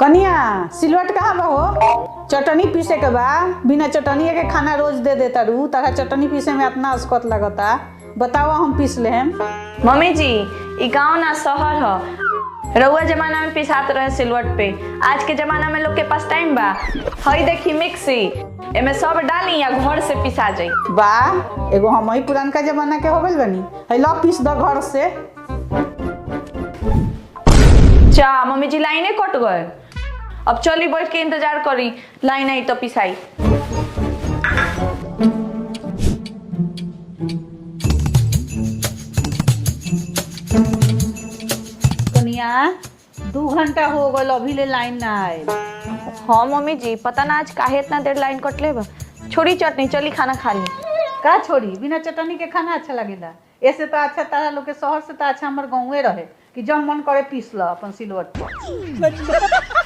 कनिया सिलवट कहाँ बा हो? चटनी पीसे के बा। बिना चटनी के खाना रोज दे देता रू। तारा चटनी पीसे में इतना अस्कत लगता। बताओ हम पीस ले हम। मम्मी जी ई गाँव ना शहर ह। रउआ जमाना में पिसात रहे सिलवट पे। आज के जमाना में लोग के पास टाइम बा। हई देखी मिक्सी एमे सब डाली या घर से पिसा जाई। बा एगो हम ही पुरानका जमाना के हो गइल बनी। है लो पीस द घर से। जा मम्मी जी लाइने कट गए। अब चली बैठ के इंतजार करी, लाइन आई तो पिसाई। कनिया 2 घंटा हो गल अभी ले लाइन ना आए। हाँ मम्मी जी पता ना आज काहे इतना देर लाइन कटले बा। छोड़ी चटनी, चली खाना खा ली। का छोड़ी? बिना चटनी के खाना अच्छा लगेला। ऐसे तो अच्छा तारा लोग के शहर से तो अच्छा हमारे गाँवे रहे कि जब मन करे पीस लो अपन सिलवट पर।